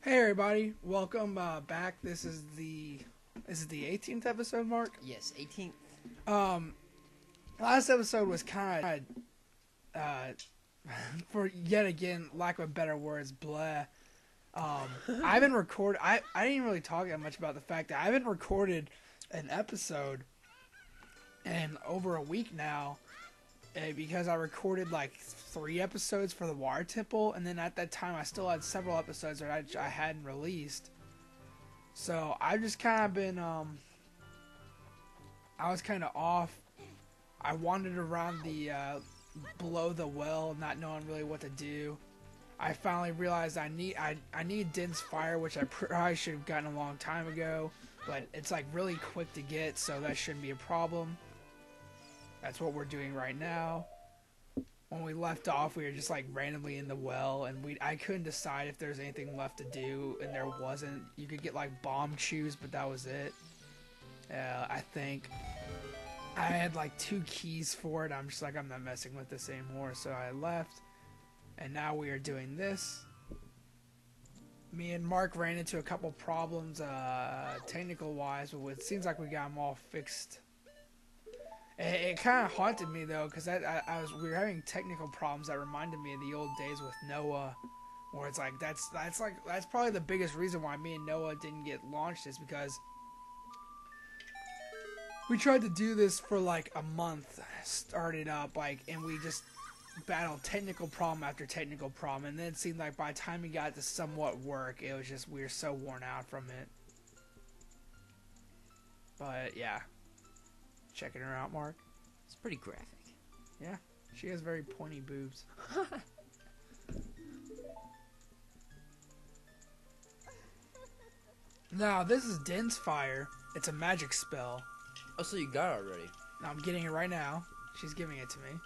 Hey everybody, welcome back. This is the 18th episode, Mark? Yes, 18th. Last episode was kind of for yet again, lack of better words, bleh. I haven't recorded. I didn't really talk that much about the fact that I haven't recorded an episode in over a week now. Because I recorded like 3 episodes for the Water Temple, and then at that time I still had several episodes that I hadn't released. So I've just kind of been, I was kind of off. I wandered around the, below the well, not knowing really what to do. I finally realized I need dense fire, which I probably should have gotten a long time ago, but it's like really quick to get, so that shouldn't be a problem. That's what we're doing right now. When we left off, we were just like randomly in the well, and I couldn't decide if there's anything left to do, and there wasn't. You could get like bomb chews, but that was it. I think I had like 2 keys for it. I'm just like, I'm not messing with this anymore, so I left. And now we are doing this. Me and Mark ran into a couple problems, technical wise, but it seems like we got them all fixed. It kind of haunted me though, because we were having technical problems that reminded me of the old days with Noah, where it's like that's probably the biggest reason why me and Noah didn't get launched, is because we tried to do this for like a month, started up and we just battled technical problem after technical problem, and then it seemed like by the time we got to somewhat work, it was just we were so worn out from it. But yeah. Checking her out, Mark. It's pretty graphic. Yeah, she has very pointy boobs. Now, this is Dense Fire. It's a magic spell. Oh, so you got it already? Now, I'm getting it right now. She's giving it to me.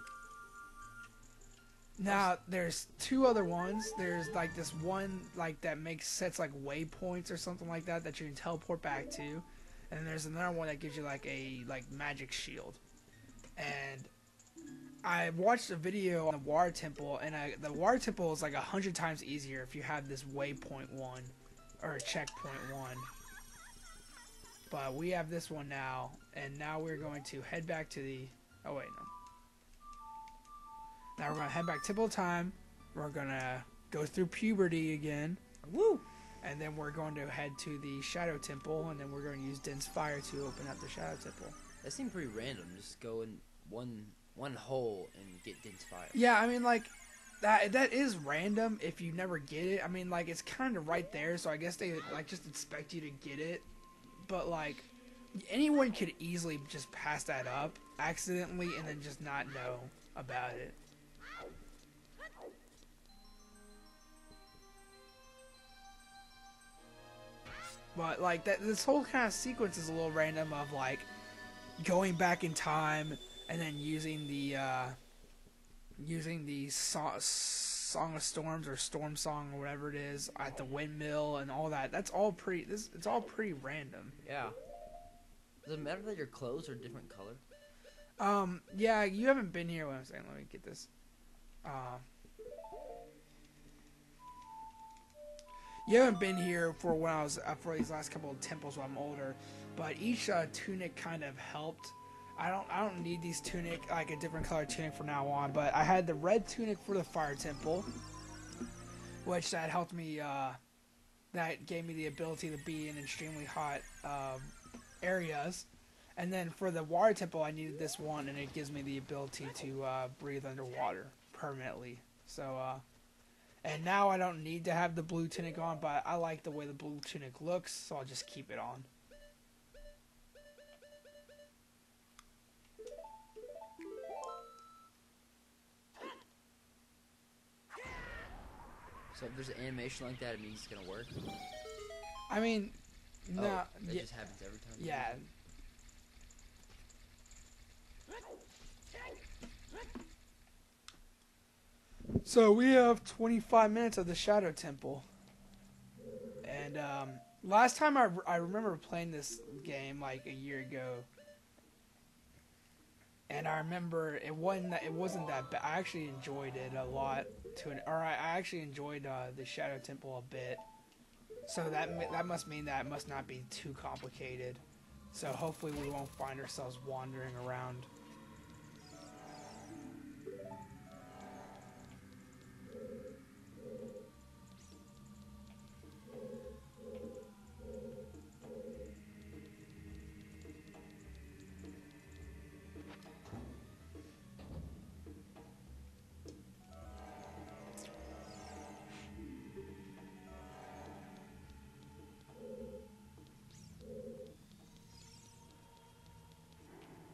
Now, there's 2 other ones. There's like this one that sets like waypoints or something like that you can teleport back to. And then there's another one that gives you like a magic shield. And I watched a video on the Water Temple, and the Water Temple is like 100 times easier if you have this waypoint 1 or checkpoint 1. But we have this one now, and now we're going to head back to the. Oh wait, no. Now we're gonna head back Temple of Time. We're gonna go through puberty again. Woo! And then we're going to head to the Shadow Temple, and then we're going to use Dense Fire to open up the Shadow Temple. That seemed pretty random. Just go in one hole and get Dense Fire. Yeah, I mean, like, that is random if you never get it. I mean, like, it's kind of right there, so I guess they, like, just expect you to get it. But, like, anyone could easily just pass that up accidentally and then just not know about it. But like this whole kind of sequence is a little random, of like going back in time and then using the Song of Storms or Storm Song or whatever it is at the windmill and all that. That's all pretty. It's all pretty random. Yeah. Does it matter that your clothes are different color? Yeah. You haven't been here. What I'm saying. Let me get this. You haven't been here for when I was for these last couple of temples when I'm older, but each tunic kind of helped. I don't need these tunic, like a different color tunic from now on, but I had the red tunic for the Fire Temple, which that helped me. That gave me the ability to be in extremely hot areas, and then for the Water Temple, I needed this one, and it gives me the ability to breathe underwater permanently. So. And now I don't need to have the blue tunic on, but I like the way the blue tunic looks, so I'll just keep it on. So if there's an animation like that, it means it's gonna work? I mean, no. That just happens every time? Yeah. So we have 25 minutes of the Shadow Temple, and last time I remember playing this game like a year ago, and I remember it wasn't that bad. I actually enjoyed it a lot. I actually enjoyed the Shadow Temple a bit. So that must mean that it must not be too complicated. So hopefully we won't find ourselves wandering around.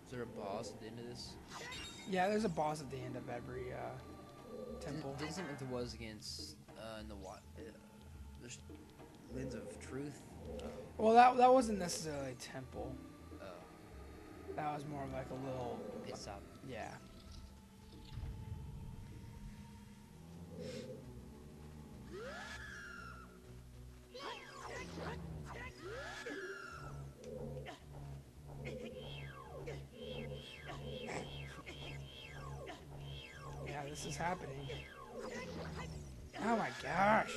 Is there a boss at the end of this? Yeah, there's a boss at the end of every temple. Didn't seem like there was against in the there's Lens of Truth. Well, that wasn't necessarily a temple. Oh, That was more of like a little. pit stop. Yeah. Yeah, this is happening. Oh my gosh.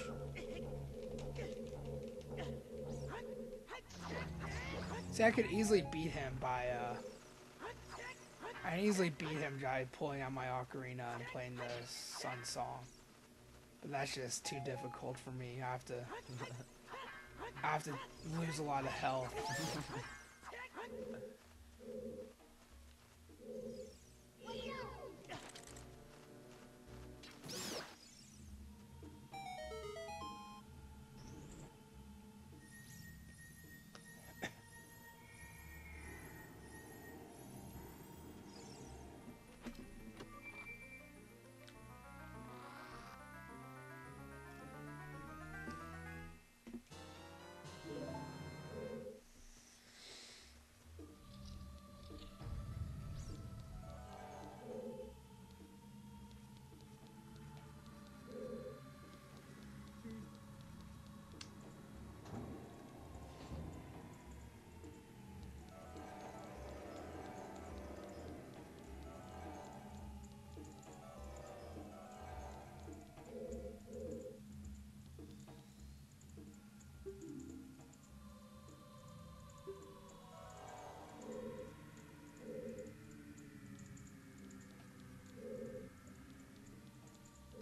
See, I could easily beat him by, I can easily beat him by pulling out my Ocarina and playing the Sun Song. But that's just too difficult for me. I have to lose a lot of health.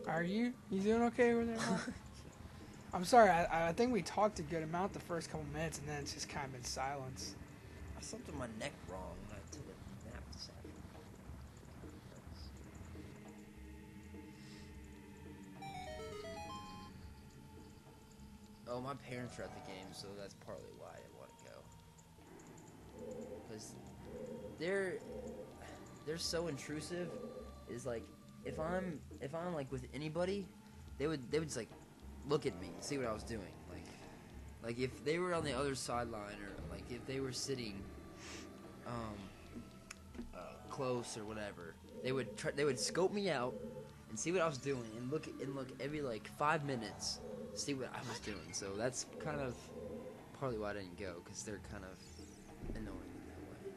Are you? You doing okay over there, Mark? I'm sorry, I think we talked a good amount the first couple minutes, and then it's just kind of been silence. I slept with my neck wrong when I took a nap this afternoon. Oh, my parents are at the game, so that's partly why I didn't want to go. Because they're so intrusive. Is like if I'm like with anybody, they would just like look at me, see what I was doing. Like if they were on the other sideline, or like if they were sitting close or whatever, they would scope me out and see what I was doing, and look every like 5 minutes, see what I was doing. So that's kind of partly why I didn't go, because they're kind of annoying in that way.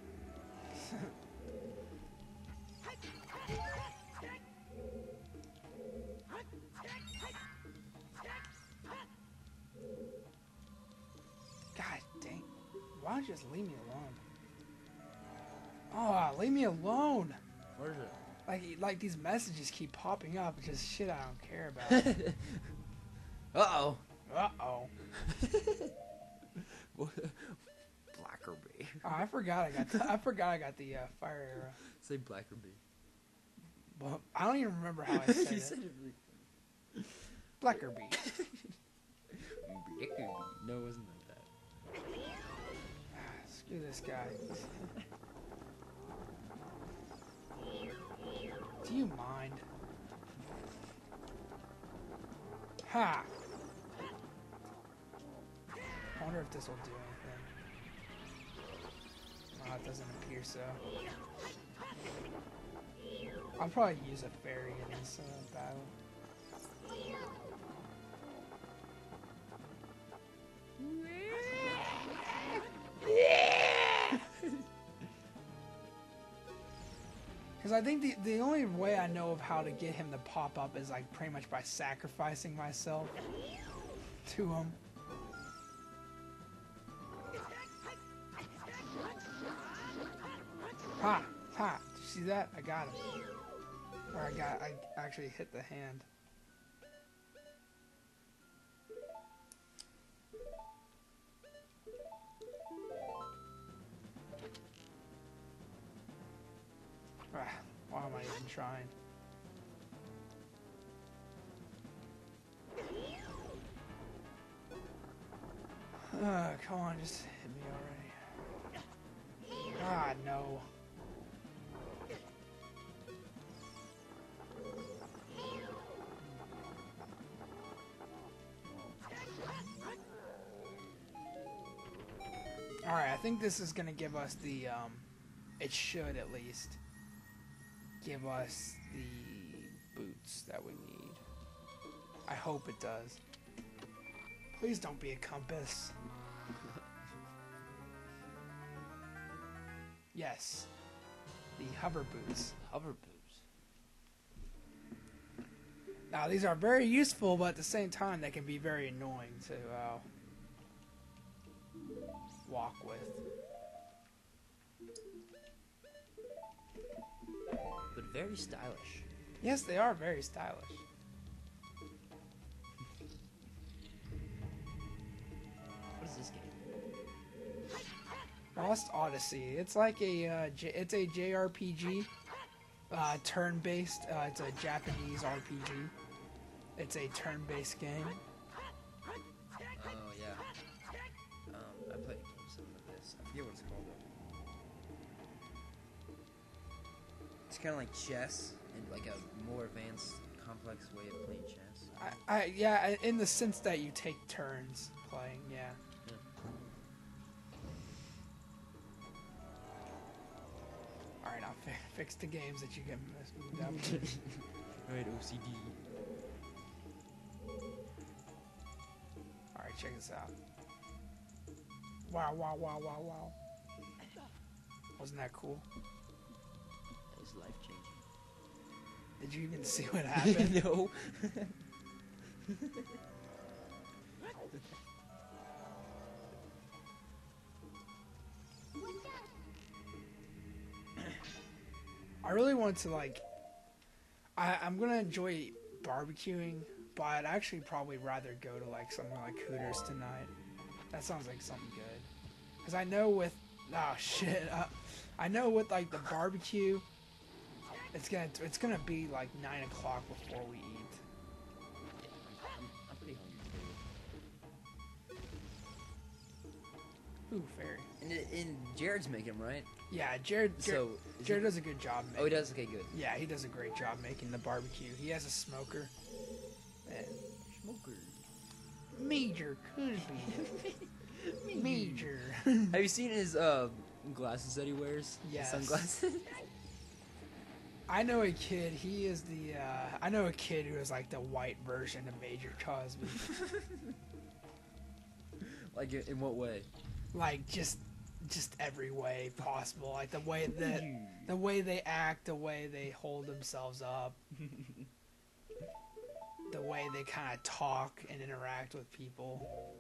God dang. Why don't you just leave me alone? Oh, leave me alone. What is it? Like these messages keep popping up. It's just shit I don't care about. Uh-oh. Uh-oh. Blackerby. Oh, I forgot I got the fire arrow. Say Blackerby. Well, I don't even remember how I said You it. said it really Blackerby. Blackerby. No, it wasn't like that. Screw this guy. Do you mind? Ha! I wonder if this will do anything. Oh, it doesn't appear so. I'll probably use a fairy in this battle. Because I think the only way I know of how to get him to pop up is like pretty much by sacrificing myself to him. Ha! Ha! Did you see that? I got him. Or I actually hit the hand. Why am I even trying? Come on, just hit me already. God, no. Alright, I think this is gonna give us the, it should at least give us the boots that we need. I hope it does. Please don't be a compass. Yes. The hover boots. Hover boots. Now, these are very useful, but at the same time, they can be very annoying to walk with. But very stylish. Yes, they are very stylish. What is this game? Lost Odyssey. It's like a it's a JRPG, turn-based. It's a Japanese RPG. It's a turn-based game. Oh yeah. I played some of this. I forget what it's called though. It's kind of like chess, and like a more advanced, complex way of playing chess. Yeah, in the sense that you take turns playing. Yeah. All right, I'll fix the games that you get moved up to. Alright, OCD. Alright, check this out. Wow, wow, wow, wow, wow. Wasn't that cool? That was life changing. Did you even see what happened? No. I really want to, like... I'm gonna enjoy barbecuing, but I'd actually probably rather go to, like, somewhere like Hooters tonight. That sounds like something good. Because I know with... Oh, shit. I know with, like, the barbecue, it's gonna be, like, 9 o'clock before we eat. I'm pretty hungry. Ooh, fairy. And Jared's making them, right? Yeah, Jared does a good job making. Oh, he does? Okay, good. Yeah, he does a great job making the barbecue. He has a smoker. And Smoker. Major could be. Major. Have you seen his glasses that he wears? Yes. His sunglasses? I know a kid, he is the, I know a kid who is like the white version of Major Cosby. Like, in what way? Like, just every way possible. Like, the way they act, the way they hold themselves up. The way they kind of talk and interact with people.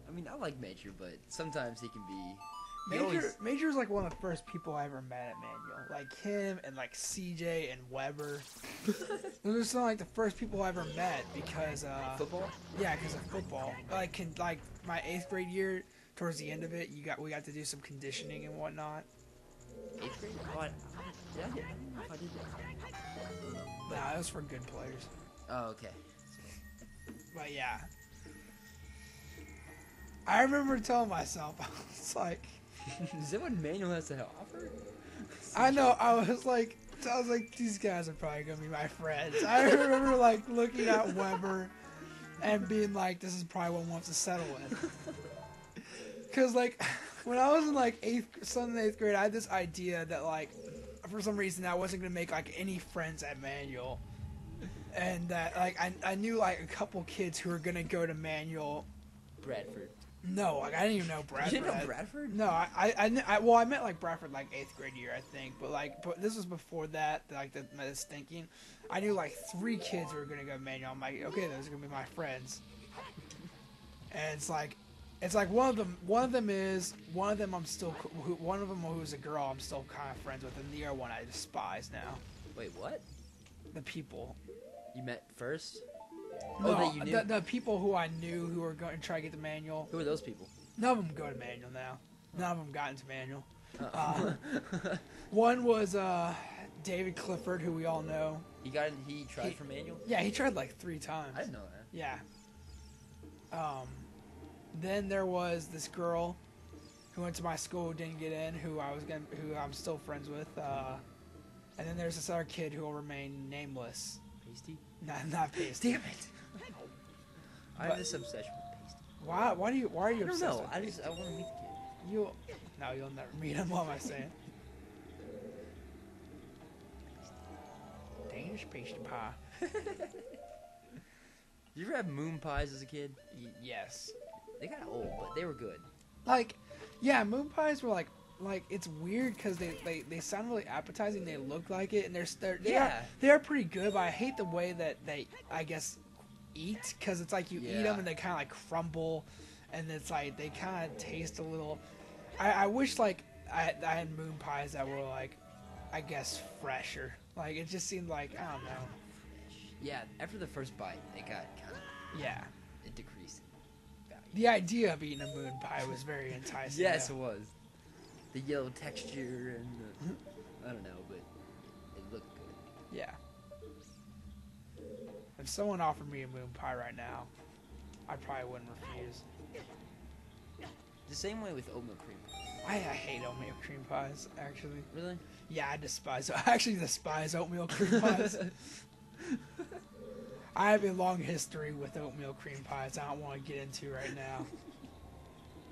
I mean, I like Major, but sometimes he can be... Major's like one of the first people I ever met at Manual. Like him and like CJ and Weber. Those are some like the first people I ever met because Football? Yeah, because of football. Like my 8th grade year, towards the end of it, we got to do some conditioning and whatnot. 8th grade? Oh, I don't know if I did that. Nah, it was for good players. Oh, okay. But yeah. I remember telling myself, I was like... Is that what Manual has to offer? I know, I was like, these guys are probably going to be my friends. I remember, like, looking at Weber and being like, this is probably what one wants to settle with. Because, like, when I was in, like, 8th grade, I had this idea that, like, for some reason, I wasn't going to make, like, any friends at Manual. And that, like, I knew, like, a couple kids who were going to go to Manual. Bradford. No, like, I didn't even know Bradford. You didn't know Bradford? No, I met, like, Bradford, like, 8th grade year, I think. But this was before that, like, this thinking. I knew, like, 3 kids who were going to go to Manual. I'm like, okay, those are going to be my friends. And it's like, It's like one of them. One of them. I'm still. One of them who's a girl. I'm still kind of friends with, and the other one I despise now. Wait, what? The people. You met first? No, that you knew? the people who I knew who were going to try to get the manual. Who are those people? None of them go to manual now. None of them got into manual. Oh. One was David Clifford, who we all know. He tried for manual? Yeah, he tried like 3 times. I didn't know that. Yeah. Then there was this girl who went to my school who didn't get in, who I'm still friends with. And then there's this other kid who will remain nameless. Pasty? Not Pasty. Damn it! I have this obsession with Pasty. Why are you I don't obsessed know. with I want to meet the kid. you'll never meet him. What am I saying? Danish pastry pie. Did you ever have moon pies as a kid? Yes. They got old, but they were good. Like, yeah, moon pies were like it's weird because they sound really appetizing. They look like it, and they're pretty good. But I hate the way that they, I guess, eat, because it's like you eat them and they kind of like crumble, and it's like they kind of taste a little. I wish like I had moon pies that were like, I guess, fresher. Like it just seemed like, I don't know. Yeah, after the first bite, it got kind of it decreased in value. The idea of eating a moon pie was very enticing. Yes, it was. The yellow texture and the, I don't know, but it looked good. Yeah. If someone offered me a moon pie right now, I probably wouldn't refuse. The same way with oatmeal cream pie. I hate oatmeal cream pies, actually. Really? Yeah, I actually despise oatmeal cream pies. I have a long history with oatmeal cream pies I don't want to get into right now.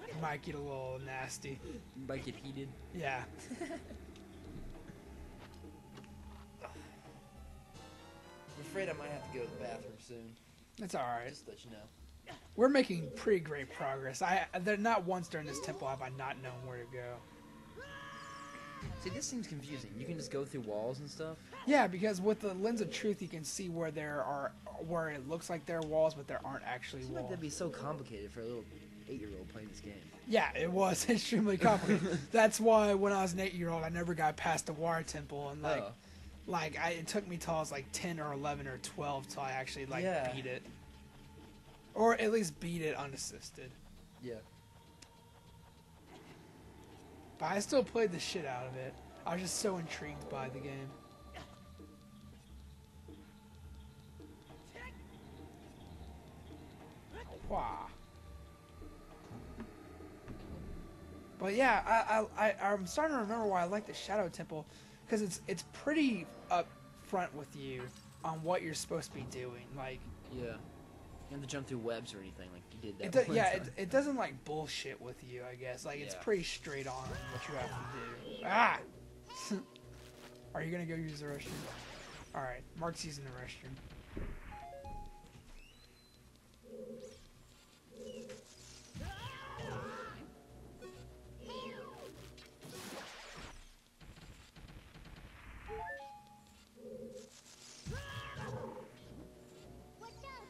It might get a little nasty. You might get heated. Yeah. I'm afraid I might have to go to the bathroom soon. That's alright. Just to let you know. We're making pretty great progress. Not once during this temple have I not known where to go. See, this seems confusing. You can just go through walls and stuff? Yeah, because with the lens of truth, you can see where where it looks like there are walls, but there aren't actually It seems walls. like that'd be so complicated for a little 8-year-old playing this game. Yeah, it was extremely complicated. That's why when I was an 8-year-old, I never got past the water temple, and it took me till I was like 10 or 11 or 12 till I actually beat it, or at least beat it unassisted. Yeah. But I still played the shit out of it. I was just so intrigued by the game. Wow. But yeah, I'm starting to remember why I like the Shadow Temple, because it's pretty upfront with you on what you're supposed to be doing. Like, yeah, you don't have to jump through webs or anything like you did that. It doesn't like bullshit with you. I guess it's pretty straight on what you have to do. Ah. Are you gonna go use the restroom? All right, Mark's using the restroom.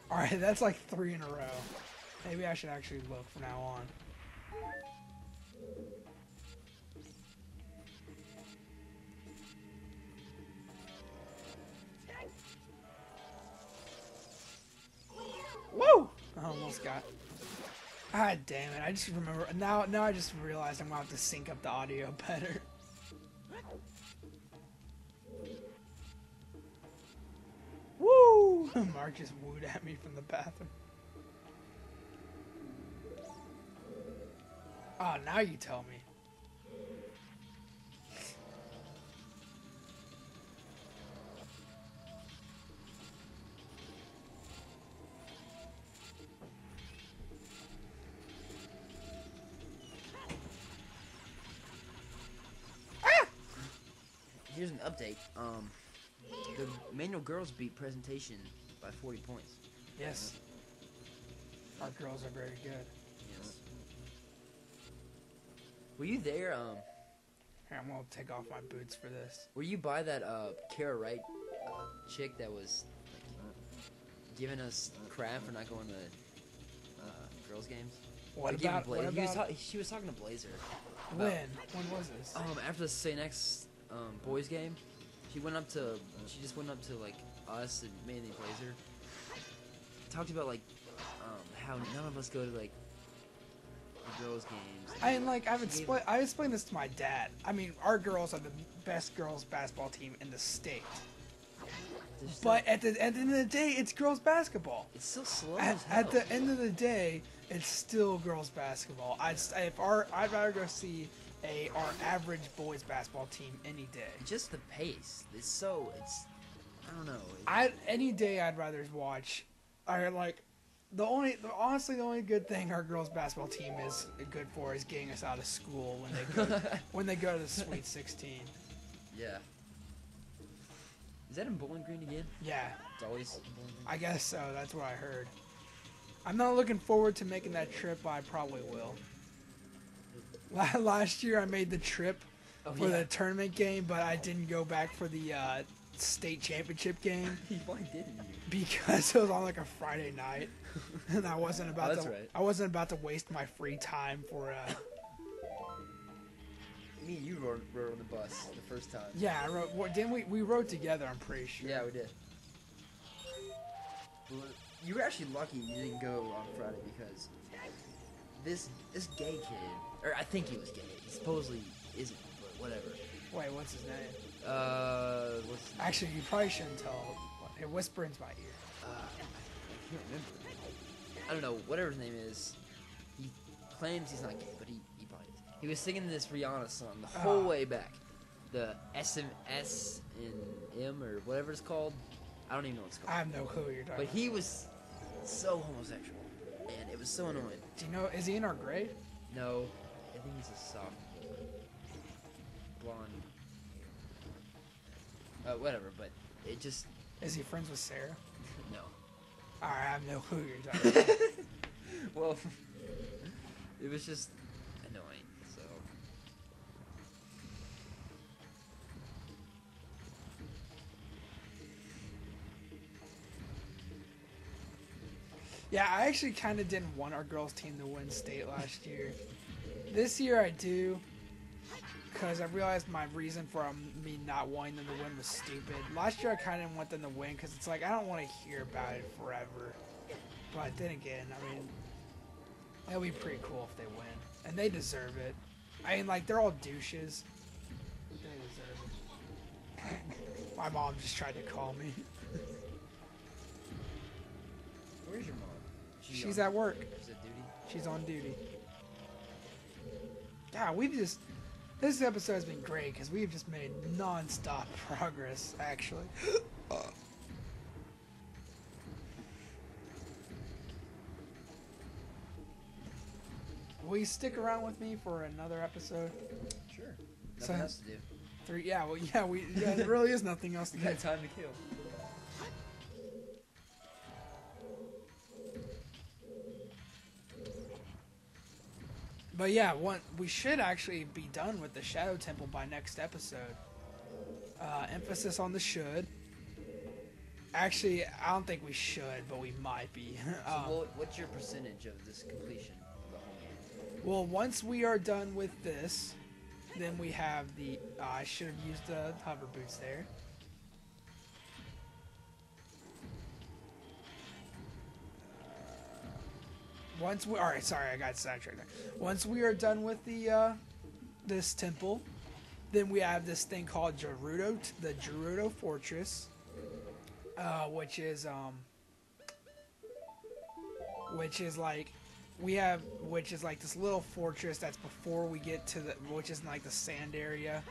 Alright, that's like 3 in a row. Maybe I should actually look from now on. Woo! I almost got. Ah, damn it! I just remember now. Now I just realized I'm gonna have to sync up the audio better. Woo! Mark just wooed at me from the bathroom. Oh, now you tell me. Here's an update. The manual girls beat presentation by 40 points. Yes. Our girls are very good. Yes. Were you there? Here, I'm gonna take off my boots for this. Were you by that Kara Wright chick that was giving us crap for not going to girls' games? What They gave him about what Blaze. about She was talking to Blazer. when? When was this? After the St. X boys game, she just went up to like us and mainly Blazer. Talked about like how none of us go to like the girls' games. I like I explained this to my dad. I mean, our girls are the best girls basketball team in the state. But at the end of the day, it's girls basketball. It's still slow At, as hell. at the end of the day, it's still girls basketball. I'd rather go see our average boys basketball team any day. Just the pace. I don't know. Any day I'd rather watch. Honestly, the only good thing our girls basketball team is good for is getting us out of school when they go to the Sweet 16. Yeah. Is that in Bowling Green again? Yeah, It's always in Bowling Green. I guess so. That's what I heard. I'm not looking forward to making that trip, but I probably will. Last year I made the trip for the tournament game, but I didn't go back for the state championship game. Why didn't you? Because it was on like a Friday night, and I wasn't about That's to. right. I wasn't about to waste my free time for. Me and you rode on the bus the first time. Yeah, I wrote. What, didn't we? We rode together. I'm pretty sure. Yeah, we did. Well, you were actually lucky you didn't go on Friday because this gay kid, or I think he was gay. He supposedly isn't, but whatever. Wait, what's his name? What's his name? Actually, you probably shouldn't tell. It whisper into my ear. I can't remember. I don't know. Whatever his name is, he claims he's not gay, but he probably is. He was singing this Rihanna song the whole way back. The SMS in M or whatever it's called. I don't even know what it's called. I have no clue what you're talking But about. he was so homosexual, and it was so annoying. Do you know? Is he in our grade? No, I think he's a sophomore. Blonde. Whatever, but it just Is he friends with Sarah? no. Alright, I have no clue what you're talking about. Well, it was just annoying. So Yeah, I actually kind of didn't want our girls' team to win state last year. This year I do, because I realized my reason for me not wanting them to win was stupid. Last year I kind of didn't want them to win because it's like I don't want to hear about it forever. But then again, I mean, it'll be pretty cool if they win, and they deserve it. I mean, like they're all douches. They deserve it. My mom just tried to call me. where's your mom? She's at work. She's at duty. She's on duty. God, this episode has been great because we've just made non-stop progress, actually. Will you stick around with me for another episode? Sure. So- Nothing else to do. 3, yeah, well, yeah, there really is nothing else to We do. got time to kill. But yeah, we should actually be done with the Shadow Temple by next episode. Emphasis on the should. Actually, I don't think we should, but we might be. So what's your percentage of this completion of the whole game? Well, once we are done with this, then we have the... I should have used the hover boots there. Alright, sorry, I got sidetracked there. Once we are done with the this temple, then we have this thing called the Gerudo Fortress, which is like this little fortress that's before we get to which is like the sand area,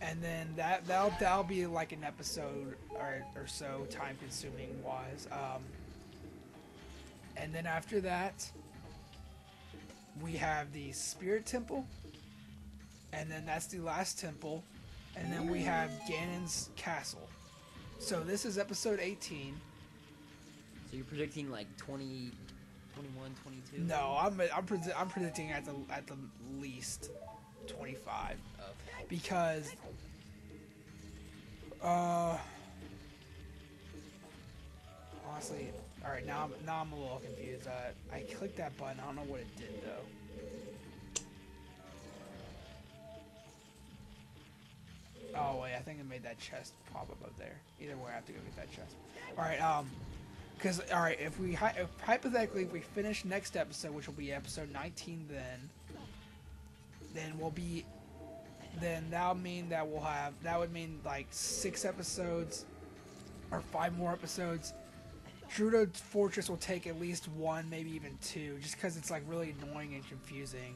and then that'll be like an episode or so, time consuming wise. And then after that, we have the Spirit Temple, and then that's the last temple, and then we have Ganon's Castle. So this is episode 18. So you're predicting like 20, 21, 22? No, I'm predicting at the least 25, Okay. because honestly, All right, now I'm a little confused. I clicked that button. I don't know what it did though. Oh wait, I think it made that chest pop up there. Either way, I have to go get that chest. All right, because all right, if hypothetically if we finish next episode, which will be episode 19, then we'll be, then that'll mean that we'll have, that would mean like 6 episodes or 5 more episodes. Gerudo Fortress will take at least 1, maybe even 2, just because it's like really annoying and confusing.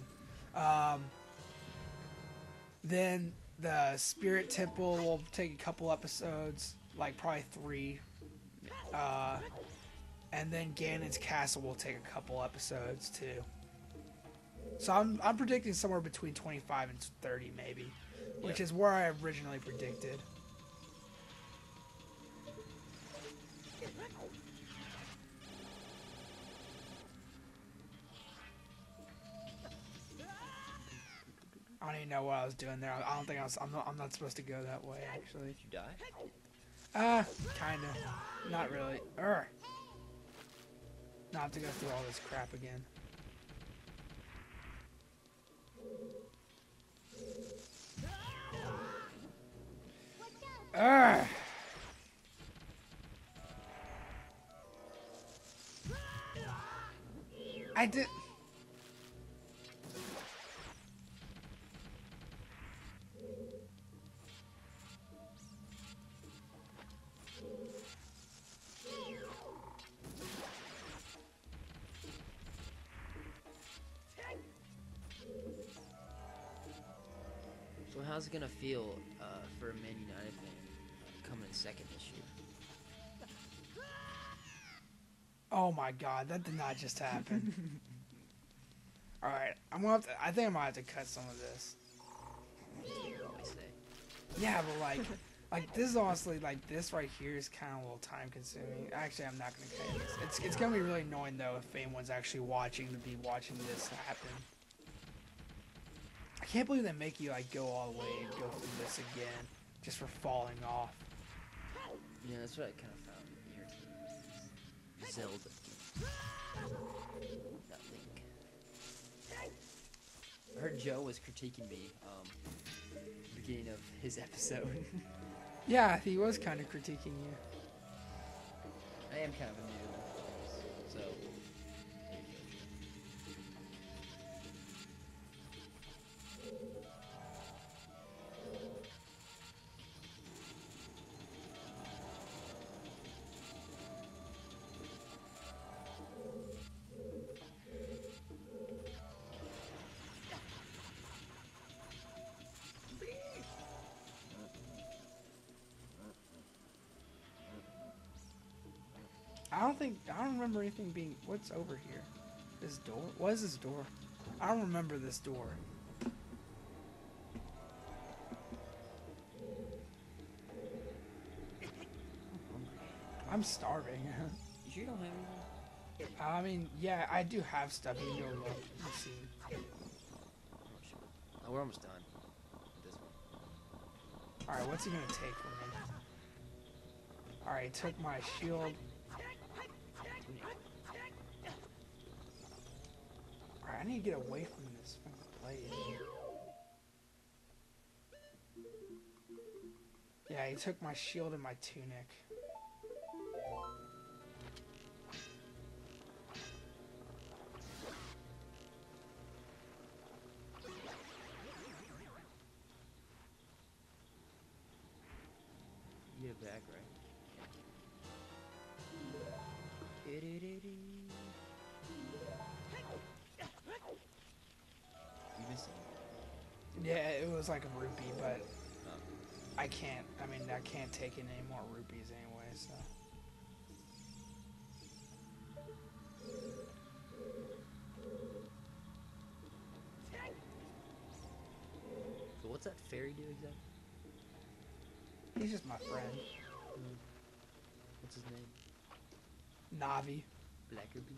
Then the Spirit Temple will take a couple episodes, like probably 3. And then Ganon's Castle will take a couple episodes too. So I'm predicting somewhere between 25 and 30 maybe, which is where I originally predicted. I don't even know what I was doing there. I don't think I was. I'm not supposed to go that way actually. Did you die? Kinda. Not really. Now I have to go through all this crap again. I did. So how's it gonna feel for a Man United fan coming in second this year? Oh my god, that did not just happen. Alright, I'm gonna have to, I think I might have to cut some of this. You always say. Yeah, but like this is honestly, like this right here is kind of a little time consuming. Actually, I'm not gonna cut this. It's gonna be really annoying though if anyone's actually watching to be watching this happen. I can't believe they make you like go all the way and go through this again just for falling off. Yeah, that's what I kind of found irritating. Zelda game. That Link. I heard Joe was critiquing me beginning of his episode. Yeah, he was kind of critiquing you. I am kind of a noob, so there you go. I don't remember anything being, what's over here? This door? What is this door? I don't remember this door. I'm starving. You sure you don't have anything? I mean, yeah, I do have stuff. You can go look. Let's see. Oh, we're almost done with this one. Alright, what's he gonna take from me? Alright, he took my shield. Alright, I need to get away from this fucking blade. Yeah, he took my shield and my tunic. You get it back, right? You missing? Yeah, it was like a rupee, but I can't take in any more rupees anyway, so. So what's that fairy do exactly? He's just my friend. What's his name? Navi. Blackerby?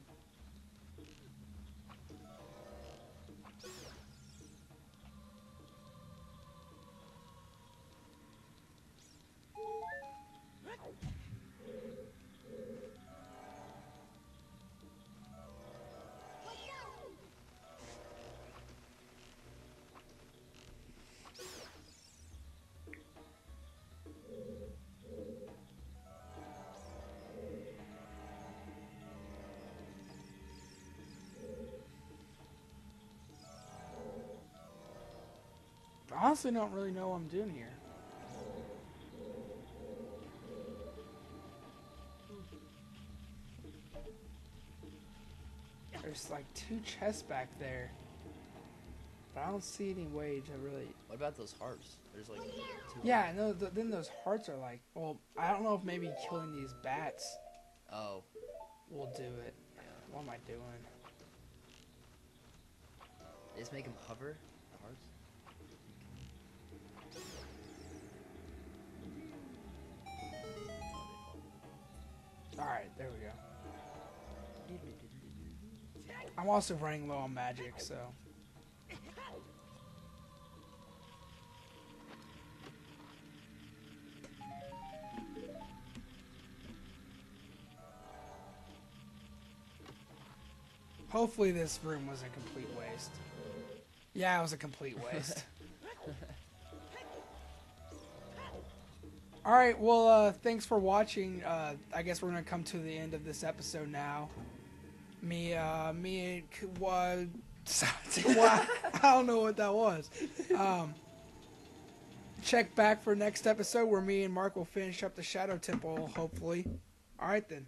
honestly don't really know what I'm doing here. There's like 2 chests back there. But I don't see any way to really... What about those hearts? There's like 2. Yeah, no, then those hearts are like... Well, I don't know if maybe killing these bats will do it. Yeah. What am I doing? They just make them hover, the hearts. Alright, there we go. I'm also running low on magic, so... Hopefully this room was a complete waste. Yeah, it was a complete waste. Alright, well, thanks for watching. I guess we're going to come to the end of this episode now. I don't know what that was. Check back for next episode where me and Mark will finish up the Shadow Temple, hopefully. Alright then.